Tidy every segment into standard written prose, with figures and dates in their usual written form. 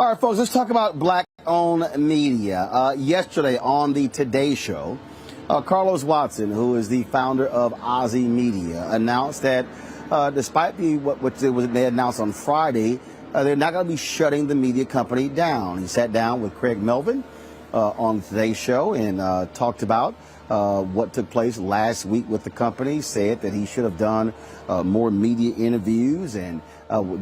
All right, folks, let's talk about black-owned media. Yesterday on the Today Show, Carlos Watson, who is the founder of Ozzy Media, announced that despite what they announced on Friday, they're not going to be shutting the media company down. He sat down with Craig Melvin on Today's Show and talked about what took place last week with the company, said that he should have done more media interviews and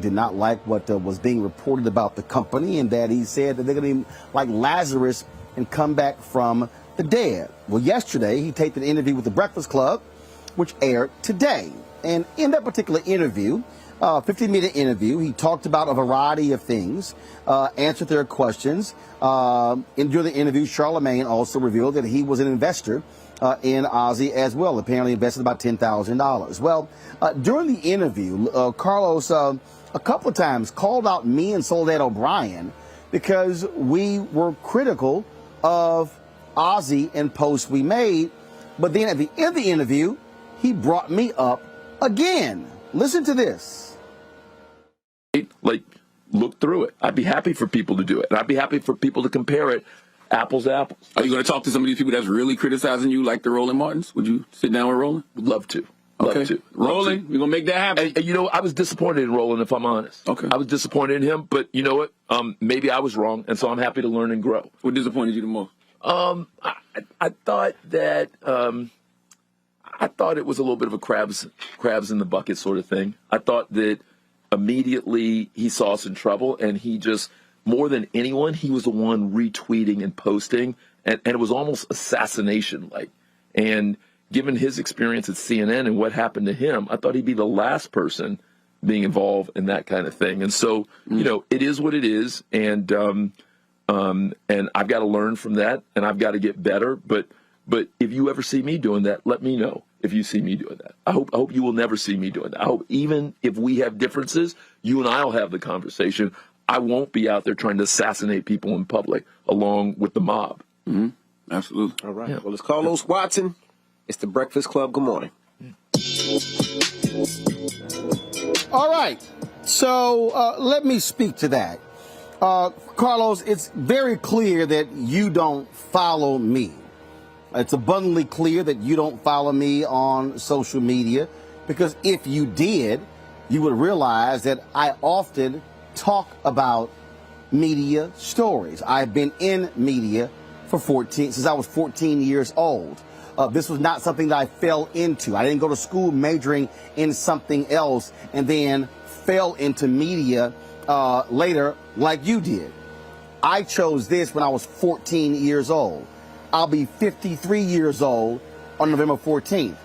did not like what was being reported about the company, and that he said that they're going to be like Lazarus and come back from the dead. Well, yesterday he taped an interview with The Breakfast Club, which aired today. And in that particular interview, 15-minute interview, he talked about a variety of things, answered their questions. During the interview, Charlemagne also revealed that he was an investor in Ozzy as well, apparently invested about $10,000. Well, during the interview, Carlos a couple of times called out me and Soledad O'Brien because we were critical of Ozzy and posts we made. But then at the end of the interview, he brought me up again. Listen to this. Like, look through it. I'd be happy for people to do it. And I'd be happy for people to compare it apples to apples. Are you going to talk to some of these people that's really criticizing you, like the Roland Martins? Would you sit down with Roland? Would love to. Okay. Love to. Roland, we're going to make that happen. And, you know, I was disappointed in Roland, if I'm honest. Okay. I was disappointed in him, but you know what? Maybe I was wrong, and so I'm happy to learn and grow. What disappointed you the most? I thought that I thought it was a little bit of a crabs in the bucket sort of thing. I thought that immediately he saw us in trouble, and he just, more than anyone, he was the one retweeting and posting, and it was almost assassination-like. And given his experience at CNN and what happened to him, I thought he'd be the last person being involved in that kind of thing. And so, you know, it is what it is, and I've got to learn from that, and I've got to get better. But if you ever see me doing that, let me know if you see me doing that. I hope you will never see me doing that. I hope even if we have differences, you and I will have the conversation. I won't be out there trying to assassinate people in public along with the mob. Mm-hmm. Absolutely. All right. Yeah. Well, it's Carlos Watson. It's the Breakfast Club. Good morning. All right. So let me speak to that. Carlos, it's very clear that you don't follow me. It's abundantly clear that you don't follow me on social media, because if you did, you would realize that I often talk about media stories. I've been in media since I was 14 years old. This was not something that I fell into. I didn't go to school majoring in something else and then fell into media later like you did. I chose this when I was 14 years old. I'll be 53 years old on November 14th.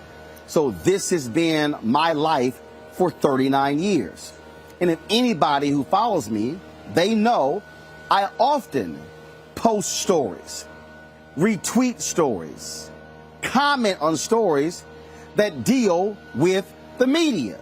So this has been my life for 39 years. And if anybody who follows me, they know I often post stories, retweet stories, comment on stories that deal with the media.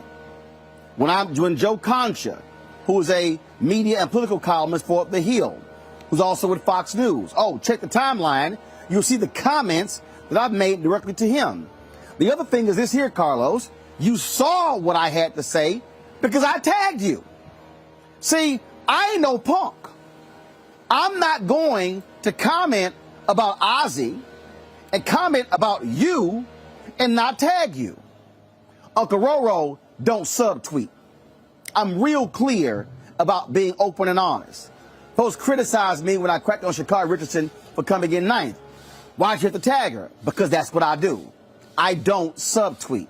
When Joe Concha, who is a media and political columnist for The Hill, who's also with Fox News. Oh, check the timeline. You'll see the comments that I've made directly to him. The other thing is this here, Carlos. You saw what I had to say because I tagged you. See, I ain't no punk. I'm not going to comment about Ozzy and comment about you and not tag you. Uncle Roro don't subtweet. I'm real clear about being open and honest. Folks criticized me when I cracked on Sha'Carri Richardson for coming in ninth. Why'd you have to tag her? Because that's what I do. I don't subtweet.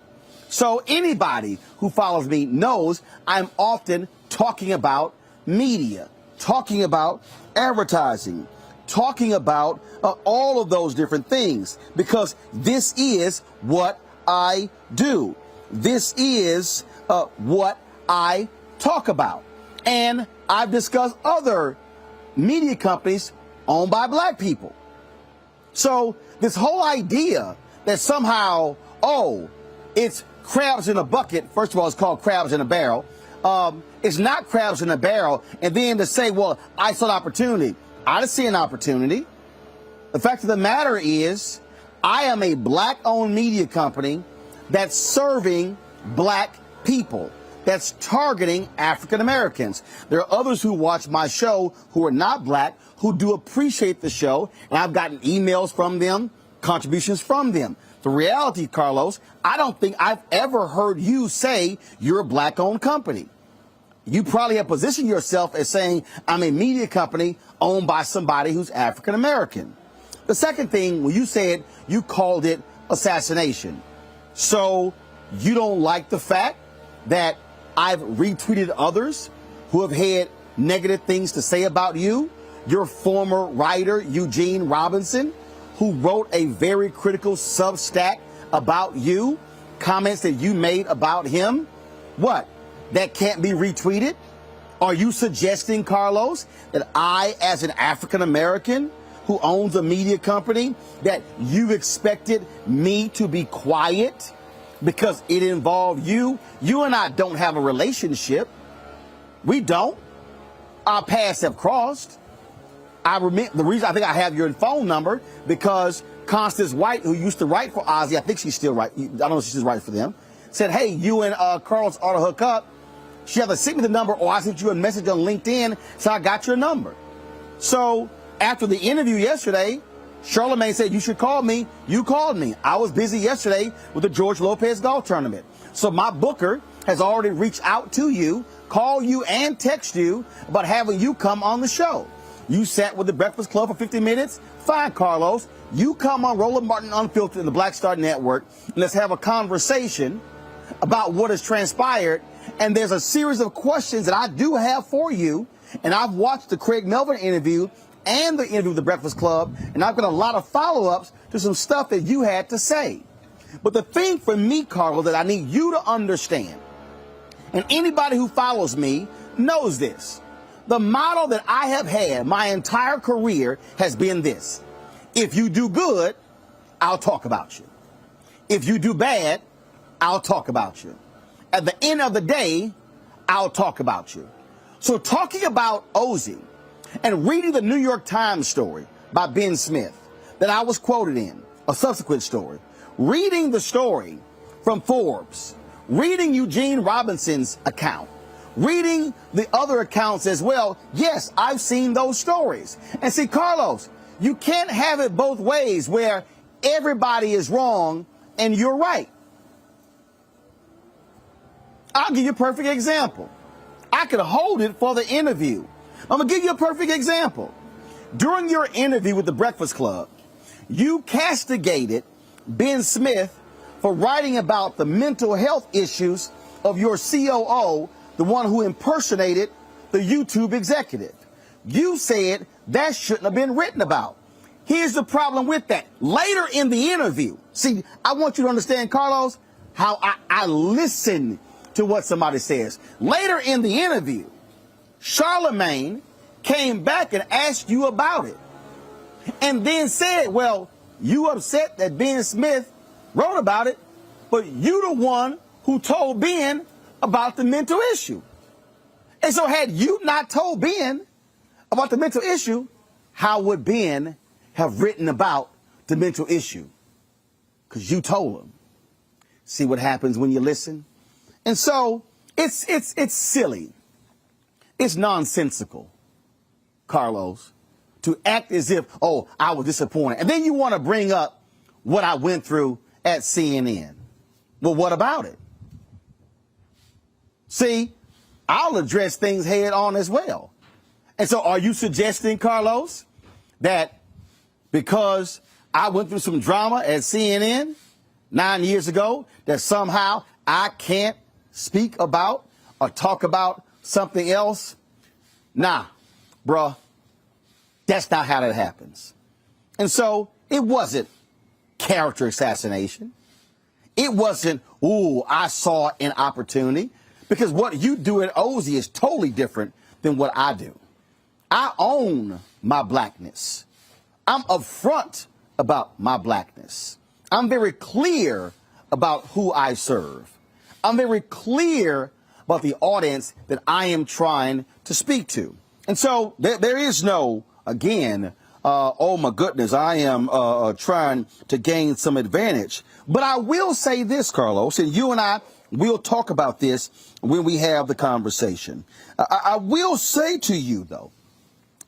So anybody who follows me knows I'm often talking about media, talking about advertising, talking about all of those different things, because this is what I do. This is what I talk about. And I've discussed other media companies owned by black people. So this whole idea that somehow, oh, it's crabs in a bucket. First of all, it's called crabs in a barrel. It's not crabs in a barrel. And then to say, well, I saw an opportunity. I didn't see an opportunity. The fact of the matter is, I am a black-owned media company that's serving black people. that's targeting African Americans. There are others who watch my show who are not black, who do appreciate the show, and I've gotten emails from them, contributions from them. The reality, Carlos, I don't think I've ever heard you say you're a black-owned company. You probably have positioned yourself as saying, I'm a media company owned by somebody who's African American. The second thing, when you said you called it assassination. So you don't like the fact that I've retweeted others who have had negative things to say about you? Your former writer, Eugene Robinson, who wrote a very critical Substack about you, comments that you made about him. What? That can't be retweeted? Are you suggesting, Carlos, that I, as an African American who owns a media company, that you expected me to be quiet because it involved you? You and I don't have a relationship. We don't. Our paths have crossed. I remember the reason I think I have your phone number because Constance White, who used to write for Ozzy, I think she's still right. I don't know if she's writing for them, said, hey, you and Carlos ought to hook up. She either sent me the number or I sent you a message on LinkedIn, so I got your number. So after the interview yesterday, Charlamagne said, you should call me. You called me. I was busy yesterday with the George Lopez golf tournament. So my booker has already reached out to you, called you and text you about having you come on the show. You sat with the Breakfast Club for 50 minutes. Fine, Carlos. You come on Roland Martin Unfiltered in the Black Star Network, and let's have a conversation about what has transpired. And there's a series of questions that I do have for you. And I've watched the Craig Melvin interview and the interview with the Breakfast Club, and I've got a lot of follow-ups to some stuff that you had to say. But the thing for me, Carlos, that I need you to understand, and anybody who follows me knows this, the model that I have had my entire career has been this. If you do good, I'll talk about you. If you do bad, I'll talk about you. At the end of the day, I'll talk about you. So talking about Ozzy and reading the New York Times story by Ben Smith that I was quoted in, a subsequent story, reading the story from Forbes, reading Eugene Robinson's account, reading the other accounts as well, yes, I've seen those stories. And see, Carlos, you can't have it both ways where everybody is wrong and you're right. I'll give you a perfect example. I could hold it for the interview. I'm going to give you a perfect example. During your interview with the Breakfast Club, you castigated Ben Smith for writing about the mental health issues of your COO, the one who impersonated the YouTube executive. You said that shouldn't have been written about. Here's the problem with that. Later in the interview, see, I want you to understand, Carlos, how I listen to what somebody says. Later in the interview, Charlamagne came back and asked you about it and then said, well, you upset that Ben Smith wrote about it, but you the one who told Ben about the mental issue. And so had you not told Ben about the mental issue, how would Ben have written about the mental issue? Because you told him. See what happens when you listen? And so it's silly. It's nonsensical, Carlos, to act as if, oh, I was disappointed. And then you want to bring up what I went through at CNN. Well, what about it? See, I'll address things head on as well. And so are you suggesting, Carlos, that because I went through some drama at CNN 9 years ago, that somehow I can't speak about or talk about something else? Nah, bruh, that's not how that happens. And so it wasn't character assassination. It wasn't, ooh, I saw an opportunity. Because what you do at Ozzy is totally different than what I do. I own my blackness. I'm upfront about my blackness. I'm very clear about who I serve. I'm very clear about the audience that I am trying to speak to. And so there is no, again, oh my goodness, I am trying to gain some advantage. But I will say this, Carlos, and you and I We'll talk about this when we have the conversation. I will say to you, though,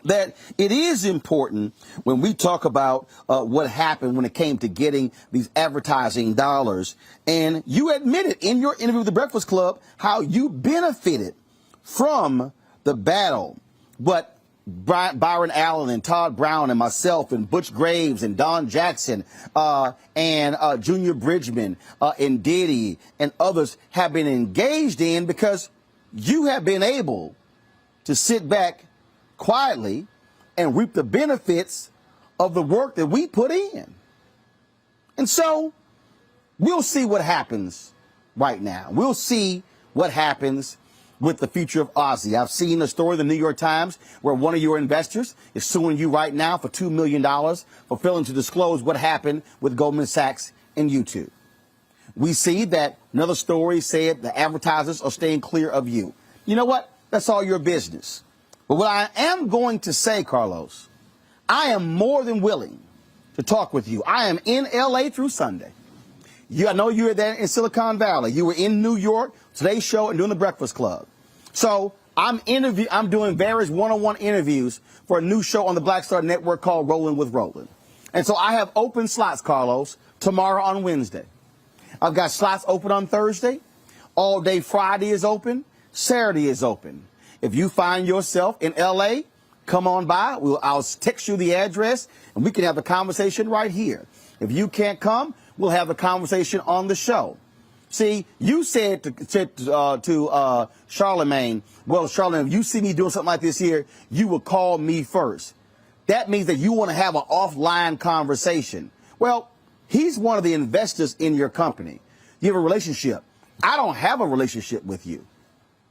that it is important when we talk about what happened when it came to getting these advertising dollars. And you admitted in your interview with the Breakfast Club how you benefited from the battle. But Byron Allen and Todd Brown and myself and Butch Graves and Don Jackson and Junior Bridgman and Diddy and others have been engaged in because you have been able to sit back quietly and reap the benefits of the work that we put in. And so we'll see what happens right now. We'll see what happens with the future of Ozzy. I've seen a story in the New York Times where one of your investors is suing you right now for $2 million for failing to disclose what happened with Goldman Sachs and YouTube. We see that another story said the advertisers are staying clear of you. You know what? That's all your business. But what I am going to say, Carlos, I am more than willing to talk with you. I am in L.A. through Sunday. I know you were there in Silicon Valley. You were in New York, Today's Show, and doing the Breakfast Club. So I'm doing various one-on-one interviews for a new show on the Black Star Network called Rollin' with Roland. And so I have open slots, Carlos, tomorrow on Wednesday. I've got slots open on Thursday. All day Friday is open. Saturday is open. If you find yourself in L.A., come on by. I'll text you the address, and we can have a conversation right here. If you can't come, we'll have a conversation on the show. See, you said to Charlemagne, well, Charlemagne, if you see me doing something like this here, you will call me first. That means that you want to have an offline conversation. Well, he's one of the investors in your company. You have a relationship. I don't have a relationship with you.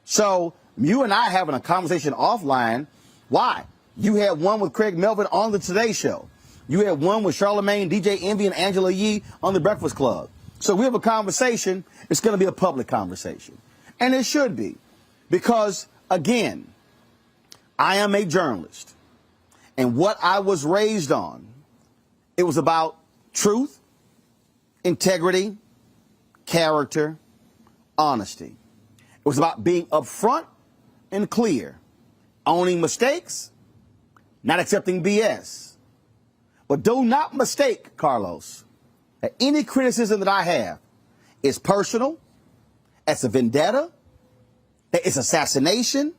So you and I having a conversation offline. Why? You had one with Craig Melvin on the Today Show. You had one with Charlemagne, DJ Envy, and Angela Yee on the Breakfast Club. So we have a conversation. It's going to be a public conversation. And it should be. Because, again, I am a journalist. And what I was raised on, it was about truth, integrity, character, honesty. It was about being upfront and clear, owning mistakes, not accepting BS. But do not mistake, Carlos, that any criticism that I have is personal, it's a vendetta, that it's assassination,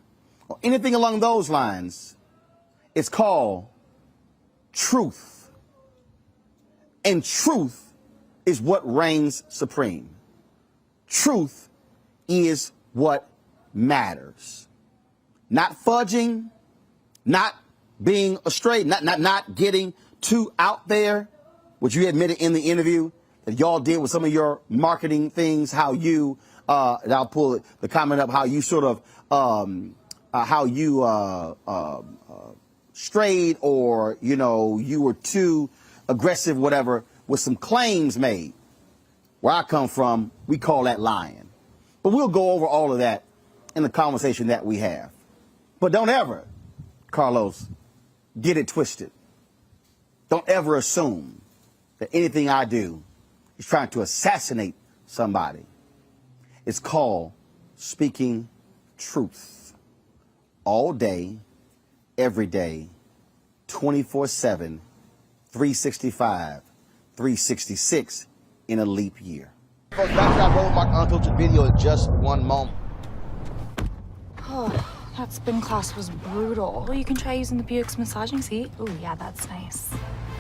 or anything along those lines. It's called truth. And truth is what reigns supreme. Truth is what matters. Not fudging, not being astray, not getting too out there, which you admitted in the interview that y'all did with some of your marketing things, how you, and I'll pull the comment up, how you sort of, strayed or, you were too aggressive, whatever, with some claims made. Where I come from, we call that lying. But we'll go over all of that in the conversation that we have. But don't ever, Carlos, get it twisted. Don't ever assume that anything I do is trying to assassinate somebody. It's called speaking truth. All day, every day, 24/7, 365, 366 in a leap year. Folks, back to our Roland Mark Unfiltered video in just one moment. Oh, that spin class was brutal. Well, you can try using the Buick's massaging seat. Oh, yeah, that's nice.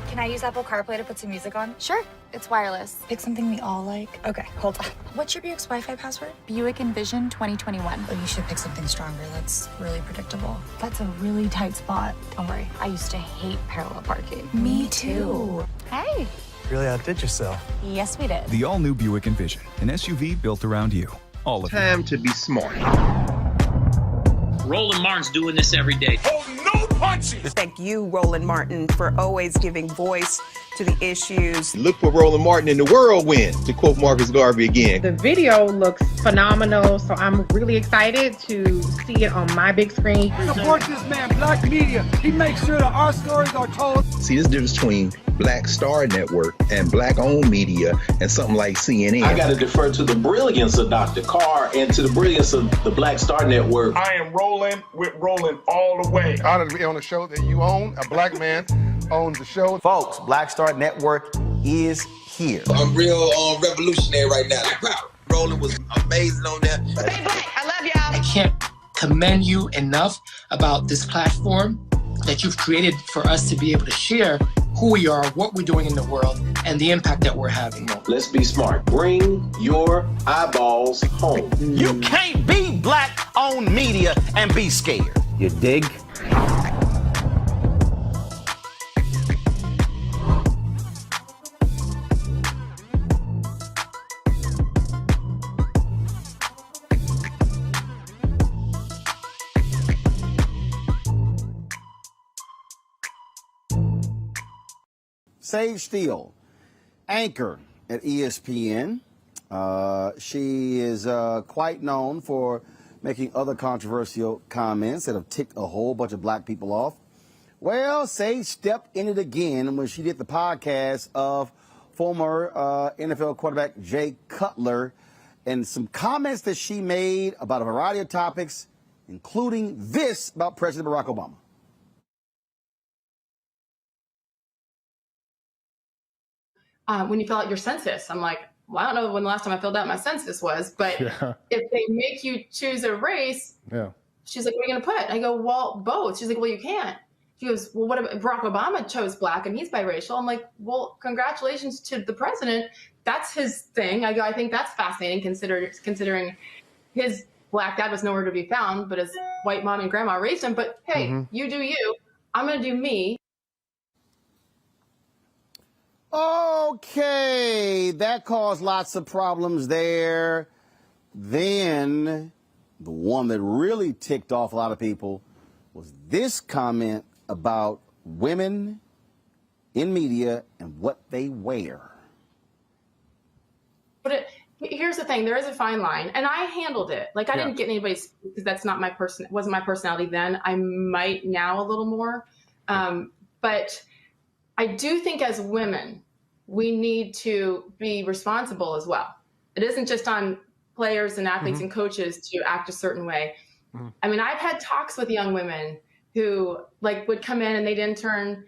Can I use Apple CarPlay to put some music on? Sure, it's wireless. Pick something we all like. Okay, hold on. What's your Buick's Wi-Fi password? Buick Envision 2021. Oh, you should pick something stronger. That's really predictable. That's a really tight spot. Don't worry, I used to hate parallel parking. Me too. Hey. Really outdid yourself. Yes, we did. The all-new Buick Envision, an SUV built around you. All of Time to be smart. Roland Martin's doing this every day. Thank you, Roland Martin, for always giving voice to the issues. Look for Roland Martin in the whirlwind, to quote Marcus Garvey again. The video looks phenomenal, so I'm really excited to see it on my big screen. Support this man, Black Media. He makes sure that our stories are told. See, this difference between Black Star Network and Black-owned media and something like CNN. I got to defer to the brilliance of Dr. Carr and to the brilliance of the Black Star Network. I am rolling with Roland all the way. Honored to be on a show that you own. A black man owns the show. Folks, Black Star Network is here. I'm real revolutionary right now. Like, wow, Roland was amazing on there. Stay black. I love y'all. I can't commend you enough about this platform that you've created for us to be able to share who we are, what we're doing in the world, and the impact that we're having. Let's be smart. Bring your eyeballs home. You can't be Black-owned media and be scared. You dig? Sage Steele, anchor at ESPN. She is quite known for making other controversial comments that have ticked a whole bunch of black people off. Well, Sage stepped in it again when she did the podcast of former NFL quarterback Jay Cutler and some comments that she made about a variety of topics, including this about President Barack Obama. When you fill out your census, I'm like, well, I don't know when the last time I filled out my census was, but if they make you choose a race, she's like, what are you going to put? I go, well, both. She's like, well, you can't. She goes, well, what if Barack Obama chose black and he's biracial? I'm like, well, congratulations to the president. That's his thing. I go, I think that's fascinating considering his black dad was nowhere to be found, but his white mom and grandma raised him. But hey, you do you. I'm going to do me. Okay, that caused lots of problems there. Then the one that really ticked off a lot of people was this comment about women in media and what they wear. But here's the thing, there is a fine line, and I handled it. Like, I didn't get anybody, because that's not my wasn't my personality then. I might now a little more. But I do think as women, we need to be responsible as well. It isn't just on players and athletes and coaches to act a certain way. I mean, I've had talks with young women who would come in and they'd intern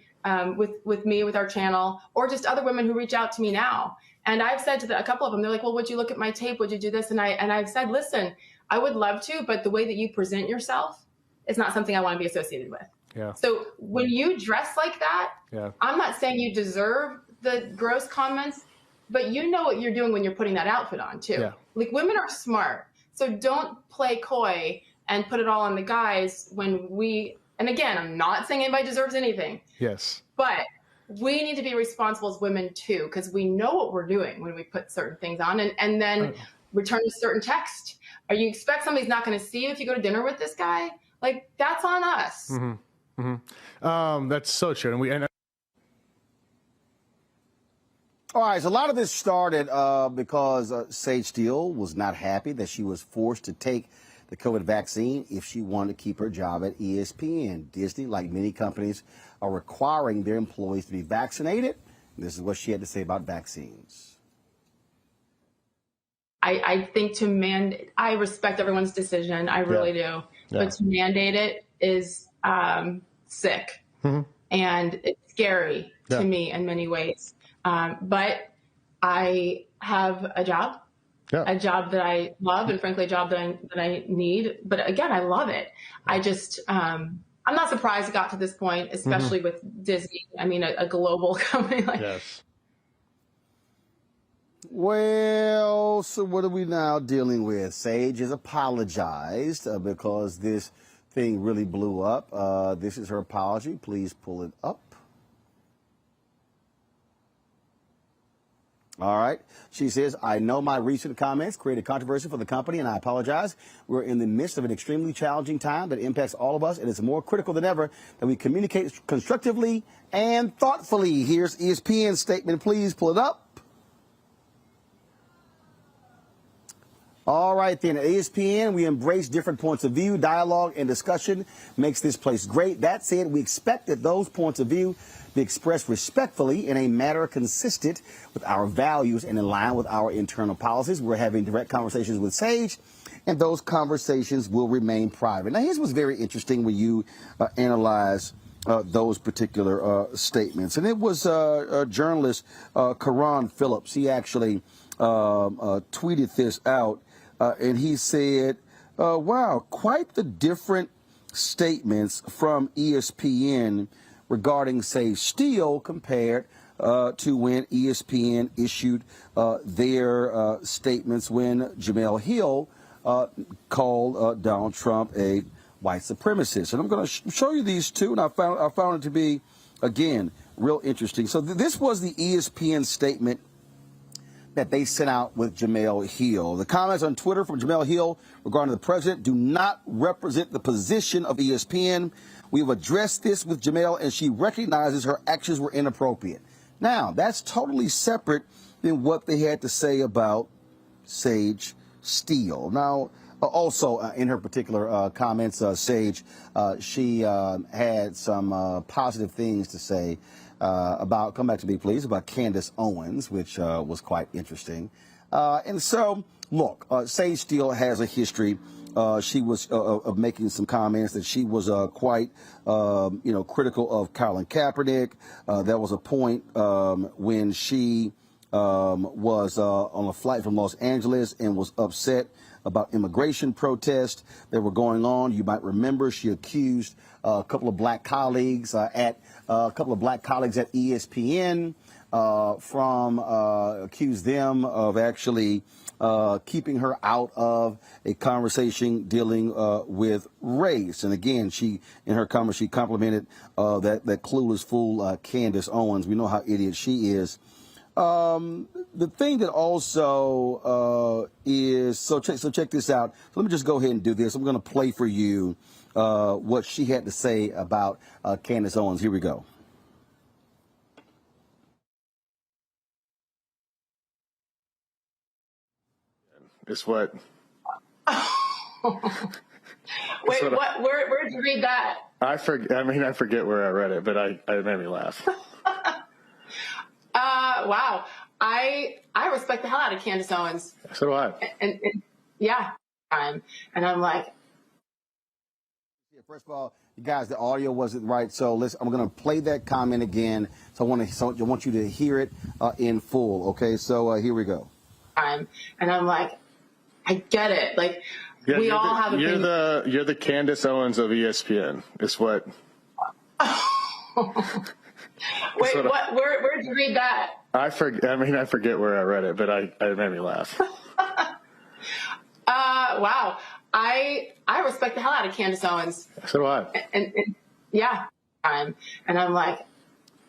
with me, with our channel, or just other women who reach out to me now. And I've said to a couple of them, they're like, well, would you look at my tape? Would you do this? And I've said, listen, I would love to, but the way that you present yourself is not something I want to be associated with. Yeah. So when you dress like that, I'm not saying you deserve the gross comments, but you know what you're doing when you're putting that outfit on too. Yeah. Like, women are smart. So don't play coy and put it all on the guys when and again, I'm not saying anybody deserves anything. Yes. But we need to be responsible as women too, because we know what we're doing when we put certain things on and then return a certain text. Or you expect somebody's not going to see you if you go to dinner with this guy? Like, that's on us. That's so true. And all right, so a lot of this started because Sage Steele was not happy that she was forced to take the COVID vaccine if she wanted to keep her job at ESPN. Disney, like many companies, are requiring their employees to be vaccinated. This is what she had to say about vaccines. I think I respect everyone's decision. I really do. Yeah. But to mandate it is sick. And it's scary to me in many ways. But I have a job that I love, and frankly, a job that I need. But again, I love it. I just, I'm not surprised it got to this point, especially with Disney. I mean, a global company like. Yes. Well, so what are we now dealing with? Sage has apologized because this thing really blew up. This is her apology. Please pull it up. All right. She says, I know my recent comments created controversy for the company, and I apologize. We're in the midst of an extremely challenging time that impacts all of us, and it's more critical than ever that we communicate constructively and thoughtfully. Here's ESPN's statement. Please pull it up. All right, then, at ESPN, we embrace different points of view. Dialogue and discussion makes this place great. That said, we expect that those points of view be expressed respectfully in a manner consistent with our values and in line with our internal policies. We're having direct conversations with Sage, and those conversations will remain private. Now, here's what's very interesting when you analyze those particular statements. And it was journalist Karan Phillips. He actually tweeted this out. And he said, wow, quite the different statements from ESPN regarding, say, Steele compared to when ESPN issued their statements when Jemele Hill called Donald Trump a white supremacist. And I'm going to show you these two, and I found it to be, again, real interesting. So this was the ESPN statement that they sent out with Jemele Hill. The comments on Twitter from Jemele Hill regarding the president do not represent the position of ESPN. We've addressed this with Jemele, and she recognizes her actions were inappropriate. Now, that's totally separate than what they had to say about Sage Steele. Now, also in her particular comments, Sage, she had some positive things to say about, come back to me please, about Candace Owens, which was quite interesting. And so, look, Sage Steele has a history. She was of making some comments that she was quite, critical of Colin Kaepernick. There was a point when she was on a flight from Los Angeles and was upset about immigration protests that were going on. You might remember she accused a couple of black colleagues at ESPN accused them of actually keeping her out of a conversation dealing with race. And again, in her comments, she complimented that clueless fool Candace Owens. We know how idiot she is. The thing that also is, so check this out. So let me just go ahead and do this. I'm going to play for you what she had to say about Candace Owens. Here we go. It's what? Wait, what? Where did you read that? I forget where I read it, but it made me laugh. Wow. I respect the hell out of Candace Owens. So do I. And yeah. And I'm like, first of all, you guys, the audio wasn't right, so I'm going to play that comment again. So I want you to hear it in full. Okay, so here we go. And I'm like, I get it. Like, yeah, we all have opinions. You're the Candace Owens of ESPN. It's what? Wait, what? Where did you read that? I forget where I read it, but it made me laugh. Wow. I respect the hell out of Candace Owens. So do I. And yeah. And I'm like,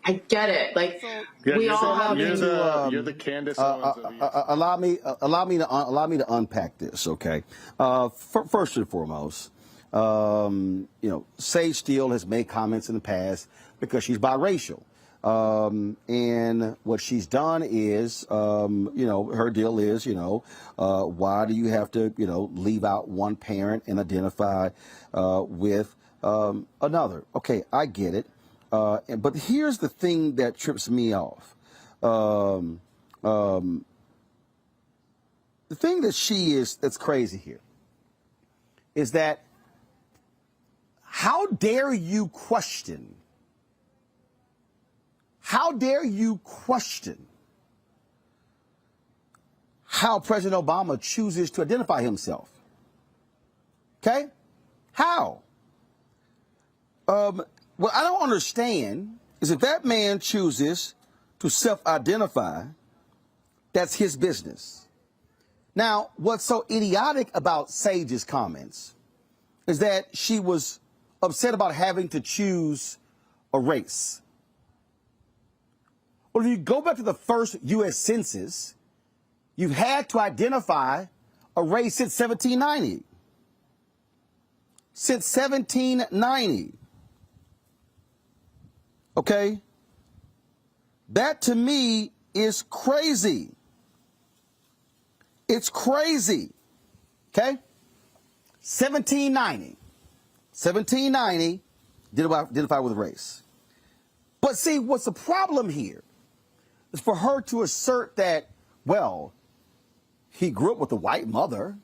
I get it. Like, we all have. You're the Candace Owens of ESPN. Allow me to unpack this, okay? First and foremost, Sage Steele has made comments in the past because she's biracial. And what she's done is, her deal is, why do you have to, leave out one parent and identify with another? Okay, I get it. But here's the thing that trips me off. The thing that's crazy here is that how dare you question how President Obama chooses to identify himself? Okay? How? What I don't understand is if that man chooses to self-identify, that's his business. Now, what's so idiotic about Sage's comments is that she was upset about having to choose a race. But if you go back to the first U.S. Census, you've had to identify a race since 1790. Since 1790. Okay? That to me is crazy. It's crazy. Okay? 1790. 1790, identify with race. But see, what's the problem here is for her to assert that, well, he grew up with a white mother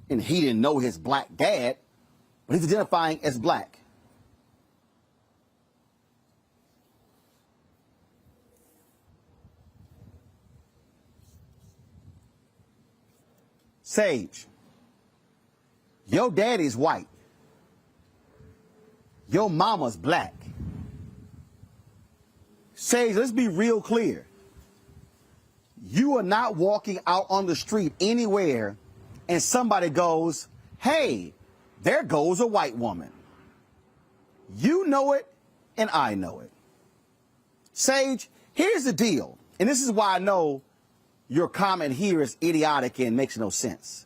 and he didn't know his black dad, but he's identifying as black. Sage, your daddy's white. Your mama's black. Sage, let's be real clear. You are not walking out on the street anywhere and somebody goes, hey, there goes a white woman. You know it and I know it. Sage, here's the deal. And this is why I know your comment here is idiotic and makes no sense.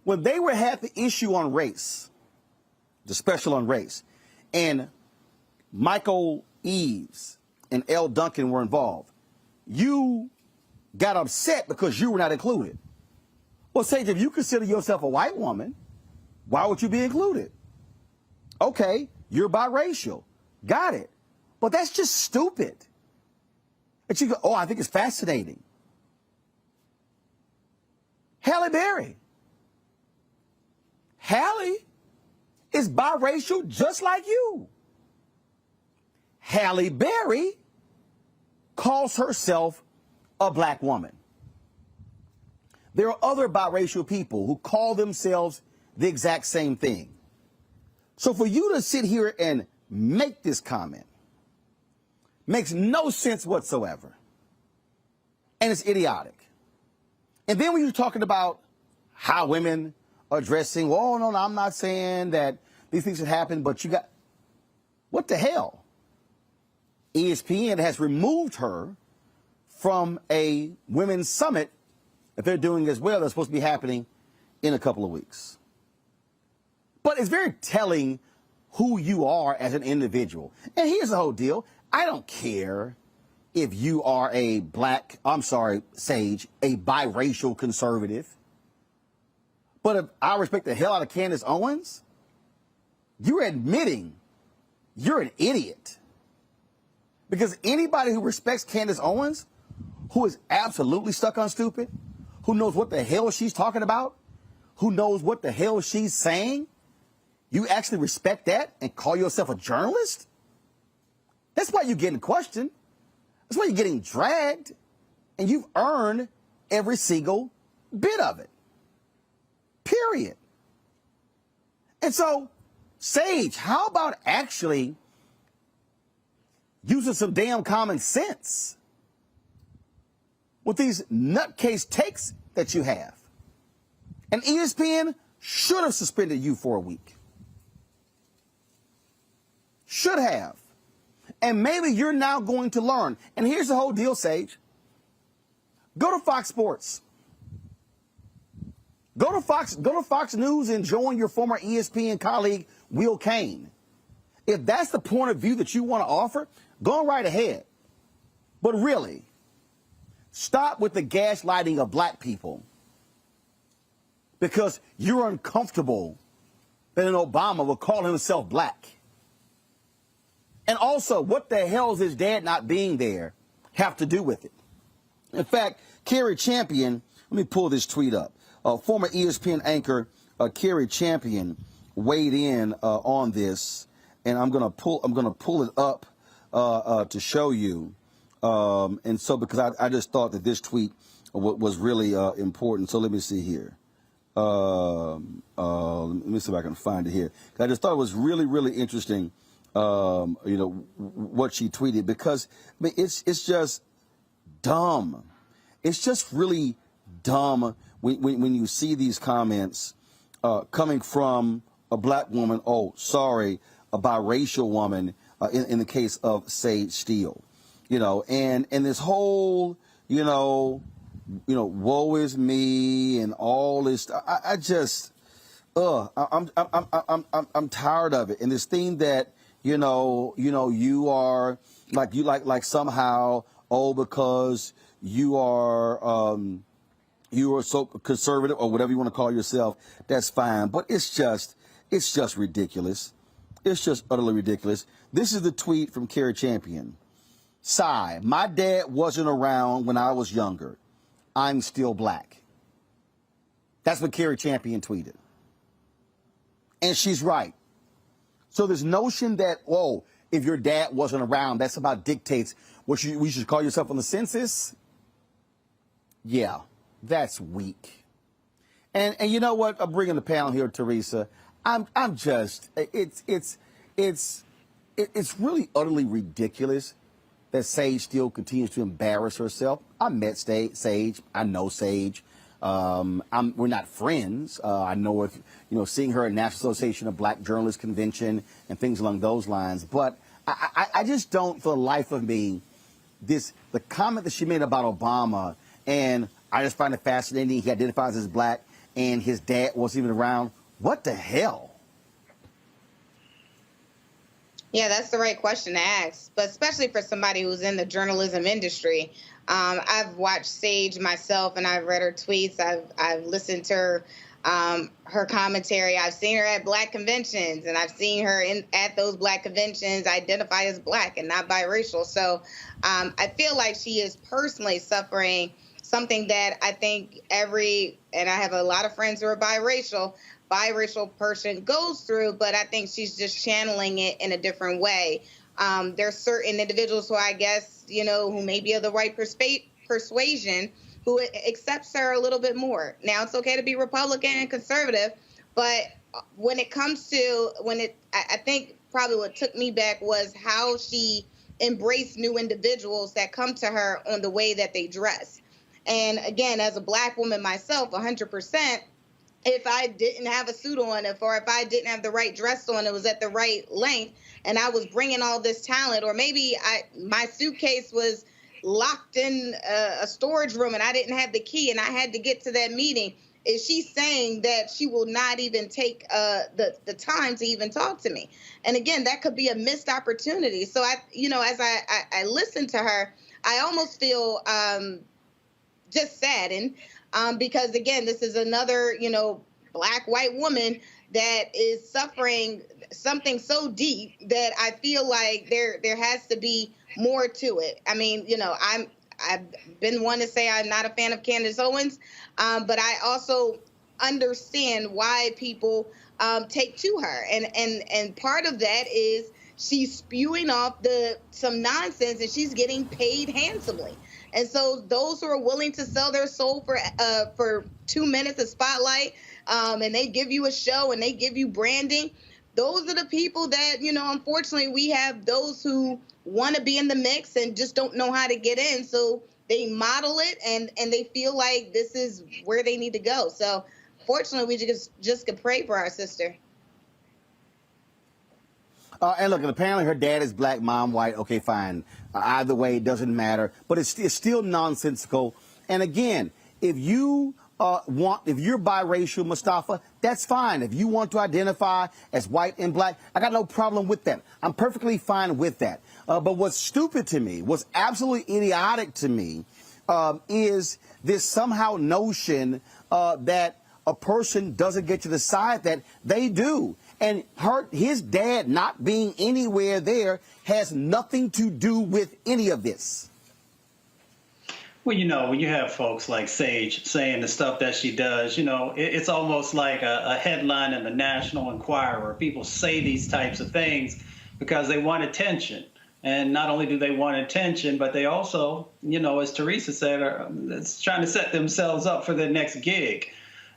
When they had the issue on race, the special on race, and Michael Eves and L. Duncan were involved, you got upset because you were not included. Well, Sage, if you consider yourself a white woman, why would you be included? Okay, you're biracial. Got it. But that's just stupid. And you go, oh, I think it's fascinating. Halle Berry. Halle is biracial just like you. Halle Berry calls herself a black woman. There are other biracial people who call themselves the exact same thing. So for you to sit here and make this comment makes no sense whatsoever. And it's idiotic. And then when you're talking about how women are dressing, well, no, I'm not saying that these things should happen, but you got, what the hell? ESPN has removed her from a women's summit that they're doing as well. That's supposed to be happening in a couple of weeks. But it's very telling who you are as an individual. And here's the whole deal. I don't care if you are a black, Sage, a biracial conservative. But if I respect the hell out of Candace Owens, you're admitting you're an idiot. Because anybody who respects Candace Owens, who is absolutely stuck on stupid, who knows what the hell she's talking about, who knows what the hell she's saying, you actually respect that and call yourself a journalist? That's why you're getting questioned. That's why you're getting dragged. And you've earned every single bit of it. Period. And so, Sage, how about actually using some damn common sense with these nutcase takes that you have? And ESPN should have suspended you for a week. Should have. And maybe you're now going to learn. And here's the whole deal, Sage. Go to Fox Sports. Go to Fox News and join your former ESPN colleague, Will Cain. If that's the point of view that you want to offer, go right ahead. But really, stop with the gaslighting of black people because you're uncomfortable that an Obama will call himself black. And also, what the hell does his dad not being there have to do with it? In fact, Kerry Champion, let me pull this tweet up. Former ESPN anchor Kerry Champion weighed in on this, and I'm gonna pull it up to show you. And so, because I just thought that this tweet was really important. So let me see here. Let me see if I can find it here. I just thought it was really, really interesting. What she tweeted, because I mean, it's just dumb. It's just really dumb when you see these comments coming from a black woman. Oh, sorry, a biracial woman. In the case of Sage Steele, and this whole, woe is me and all this. I just, I'm tired of it. And this thing that, you are like somehow, because you are so conservative or whatever you want to call yourself, that's fine. But it's just ridiculous. It's just utterly ridiculous. This is the tweet from Carrie Champion. Sigh, my dad wasn't around when I was younger. I'm still black. That's what Carrie Champion tweeted. And she's right. So this notion that, if your dad wasn't around, that somehow dictates what we should call yourself on the census. Yeah, that's weak. And you know what? I'm bringing the panel here, Teresa. I'm just, it's really utterly ridiculous that Sage still continues to embarrass herself. I met Sage. I know Sage. We're not friends. I know if, seeing her at National Association of Black Journalists Convention and things along those lines. But I just don't, for the life of me, the comment that she made about Obama, and I just find it fascinating. He identifies as black and his dad wasn't even around. What the hell? Yeah, that's the right question to ask, but especially for somebody who's in the journalism industry. I've watched Sage myself, and I've read her tweets. I've listened to her commentary. I've seen her at black conventions, and I've seen her at those black conventions identify as black and not biracial. So I feel like she is personally suffering something that I think and I have a lot of friends who are biracial person goes through, but I think she's just channeling it in a different way. There's certain individuals who I guess, who may be of the right persuasion who accepts her a little bit more. Now, it's okay to be Republican and conservative, but when it comes to, I think probably what took me back was how she embraced new individuals that come to her on the way that they dress. And again, as a black woman myself, 100%, if I didn't have a suit on, or if I didn't have the right dress on, it was at the right length, and I was bringing all this talent, or maybe my suitcase was locked in a storage room and I didn't have the key and I had to get to that meeting, is she saying that she will not even take the time to even talk to me? And again, that could be a missed opportunity. So as I listen to her, I almost feel just saddened. Because again, this is another, black white woman that is suffering something so deep that I feel like there has to be more to it. I mean, I've been one to say I'm not a fan of Candace Owens, but I also understand why people take to her, and part of that is she's spewing off some nonsense, and she's getting paid handsomely. And so those who are willing to sell their soul for 2 minutes of spotlight, and they give you a show and they give you branding, those are the people that, unfortunately we have those who want to be in the mix and just don't know how to get in. So they model it and they feel like this is where they need to go. So fortunately, we just could pray for our sister. And look, apparently her dad is black, mom white. Okay, fine. Either way, it doesn't matter. But it's still nonsensical. And again, if you're biracial, Mustafa, that's fine. If you want to identify as white and black, I got no problem with that. I'm perfectly fine with that. But what's stupid to me, what's absolutely idiotic to me, is this somehow notion that a person doesn't get to decide that they do. And his dad not being anywhere there has nothing to do with any of this. Well, when you have folks like Sage saying the stuff that she does, it's almost like a headline in the National Enquirer. People say these types of things because they want attention. And not only do they want attention, but they also, as Teresa said, are trying to set themselves up for their next gig.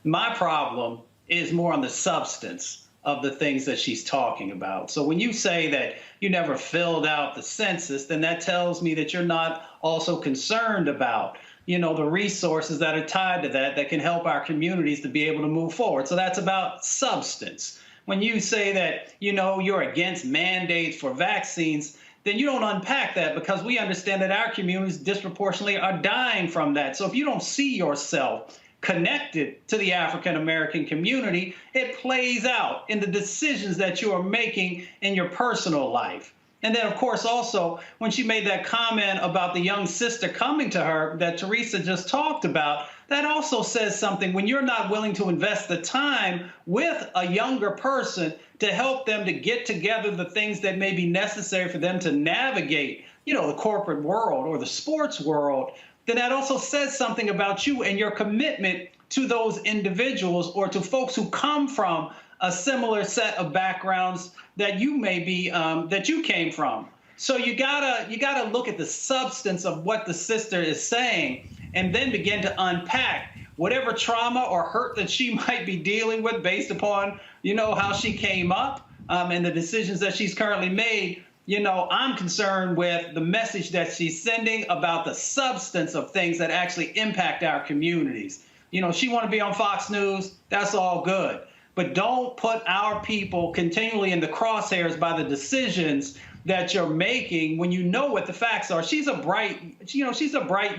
My problem is more on the substance of the things that she's talking about. So when you say that you never filled out the census, then that tells me that you're not also concerned about, the resources that are tied to that can help our communities to be able to move forward. So that's about substance. When you say that, you're against mandates for vaccines, then you don't unpack that, because we understand that our communities disproportionately are dying from that. So if you don't see yourself connected to the African American community, it plays out in the decisions that you are making in your personal life. And then, of course, also, when she made that comment about the young sister coming to her that Teresa just talked about, that also says something. When you're not willing to invest the time with a younger person to help them to get together the things that may be necessary for them to navigate, the corporate world or the sports world, then that also says something about you and your commitment to those individuals or to folks who come from a similar set of backgrounds that you may be, that you came from. So you gotta look at the substance of what the sister is saying and then begin to unpack whatever trauma or hurt that she might be dealing with based upon, how she came up and the decisions that she's currently made. I'm concerned with the message that she's sending about the substance of things that actually impact our communities. She want to be on Fox News, that's all good. But don't put our people continually in the crosshairs by the decisions that you're making when you know what the facts are. She's a bright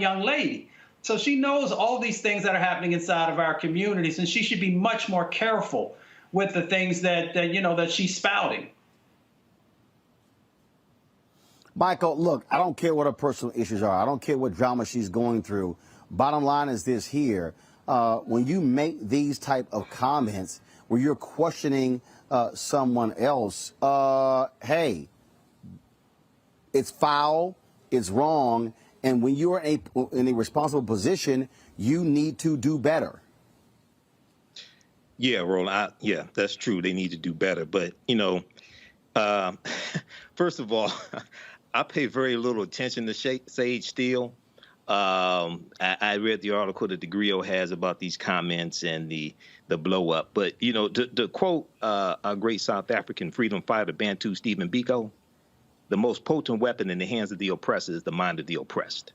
young lady. So she knows all these things that are happening inside of our communities, and she should be much more careful with the things that she's spouting. Michael, look, I don't care what her personal issues are. I don't care what drama she's going through. Bottom line is this here. When you make these type of comments where you're questioning someone else, hey, it's foul, it's wrong, and when you're in a responsible position, you need to do better. Yeah, Roland, yeah, that's true. They need to do better. But, first of all, I pay very little attention to Sage Steele. I read the article that the Griot has about these comments and the blow up. But, to quote a great South African freedom fighter, Bantu Stephen Biko, the most potent weapon in the hands of the oppressor is the mind of the oppressed.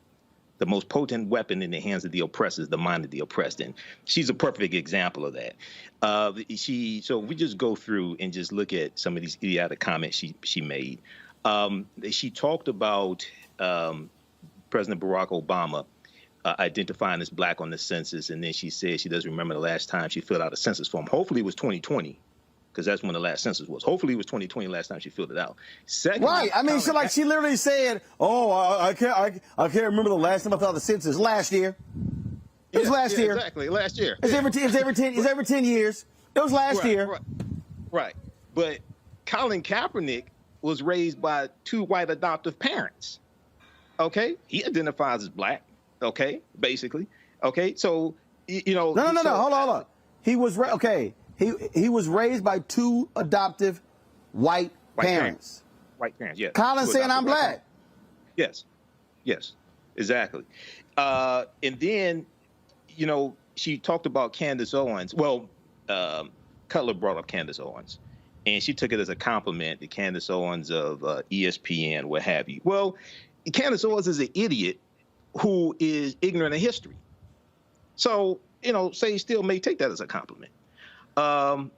The most potent weapon in the hands of the oppressor is the mind of the oppressed. And she's a perfect example of that. So we just go through and just look at some of these idiotic comments she made. She talked about President Barack Obama identifying as black on the census, and then she said she doesn't remember the last time she filled out a census form. Hopefully it was 2020, because that's when the last census was. Hopefully it was 2020 last time she filled it out. Secondly, right. I mean, she literally said, "Oh, I can't remember the last time I filled out the census last year." It was last year. Exactly, last year. It's every 10 years. It was last year. Right. But Colin Kaepernick was raised by two white adoptive parents. Okay, he identifies as black. Okay, basically. Okay, so No. Hold on. He was He was raised by two adoptive white parents. White parents, yes. Colin's saying I'm black. Yes, exactly. And then, she talked about Candace Owens. Well, Cutler brought up Candace Owens, and she took it as a compliment to Candace Owens of ESPN, what have you. Well, Candace Owens is an idiot who is ignorant of history. So, Sage Steele may take that as a compliment. The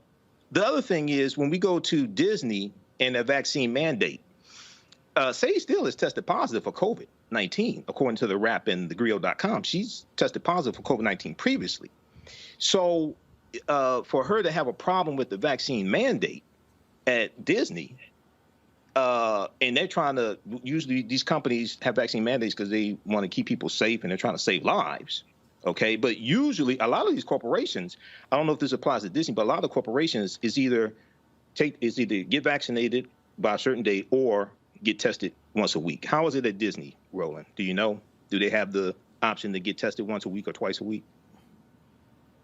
other thing is, when we go to Disney and a vaccine mandate, Sage Steele has tested positive for COVID-19, according to the Wrap and thegriot.com. She's tested positive for COVID-19 previously. So for her to have a problem with the vaccine mandate at Disney, and they're trying to, usually these companies have vaccine mandates because they want to keep people safe and they're trying to save lives. Okay, but usually a lot of these corporations, I don't know if this applies to Disney, but a lot of the corporations is either get vaccinated by a certain date or get tested once a week. How is it at Disney, Roland? Do you know? Do they have the option to get tested once a week or twice a week?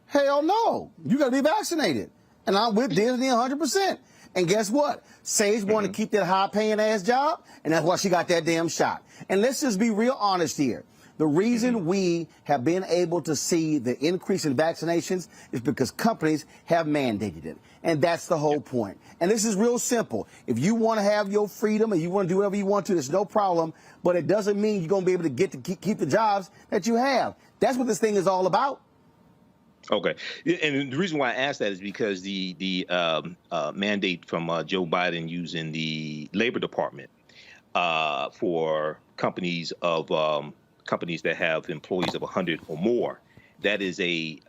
Hell no. You got to be vaccinated. And I'm with Disney 100%. And guess what? Sage wanted to keep that high-paying ass job, and that's why she got that damn shot. And let's just be real honest here. The reason we have been able to see the increase in vaccinations is because companies have mandated it. And that's the whole point. And this is real simple. If you want to have your freedom and you want to do whatever you want to, there's no problem. But it doesn't mean you're going to be able to keep the jobs that you have. That's what this thing is all about. Okay. And the reason why I asked that is because the mandate from Joe Biden using the Labor Department, for companies that have employees of 100 or more. That is a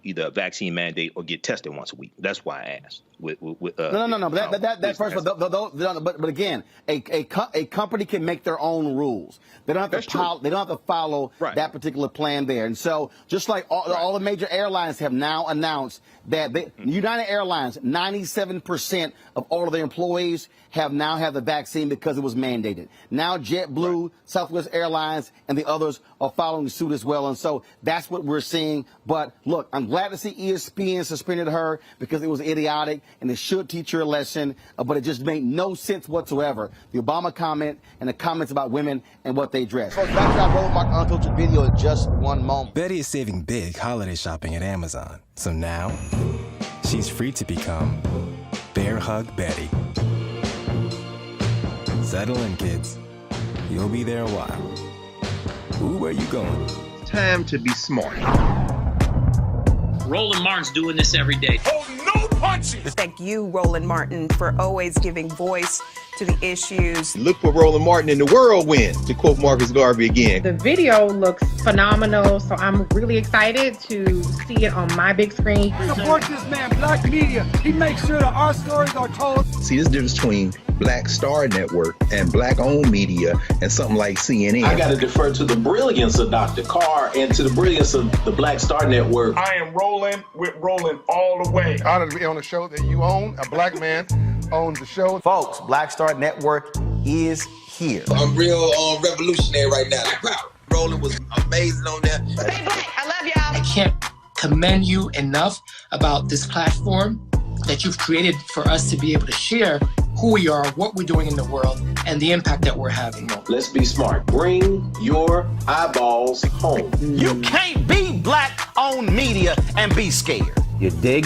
either a vaccine mandate or get tested once a week. That's why I asked. No. That's first of all. But again, a company can make their own ruls. They don't have to follow that particular plan there. And so, just like all the major airlines have now announced that United Airlines, 97% of all of their employees have now had the vaccine because it was mandated. Now JetBlue, Southwest Airlines, and the others are following suit as well. And so that's what we're seeing. But look, I'm glad to see ESPN suspended her because it was idiotic and it should teach her a lesson. But it just made no sense whatsoever. The Obama comment and the comments about women and what they dress. Folks, back to our Roland Martin Unfiltered video in just one moment. Betty is saving big holiday shopping at Amazon. So now she's free to become Bear Hug Betty. Settle in, kids. You'll be there a while. Ooh, where you going? Time to be smart. Roland Martin's doing this every day. Oh, no punching! Thank you, Roland Martin, for always giving voice to the issues. Look for Roland Martin in the whirlwind, to quote Marcus Garvey again. The video looks phenomenal, so I'm really excited to see it on my big screen. Support this man, Black Media. He makes sure that our stories are told. See, there's a difference between Black Star Network and Black-owned media and something like CNN. I got to defer to the brilliance of Dr. Carr and to the brilliance of the Black Star Network. I am rolling with Roland all the way. Honored to be on a show that you own. A black man owns the show. Folks, Black Star Network is here. I'm real revolutionary right now. Like, wow, Roland was amazing on there. Stay black. I love y'all. I can't commend you enough about this platform that you've created for us to be able to share who we are, what we're doing in the world, and the impact that we're having. Let's be smart. Bring your eyeballs home. You can't be Black-owned media and be scared. You dig?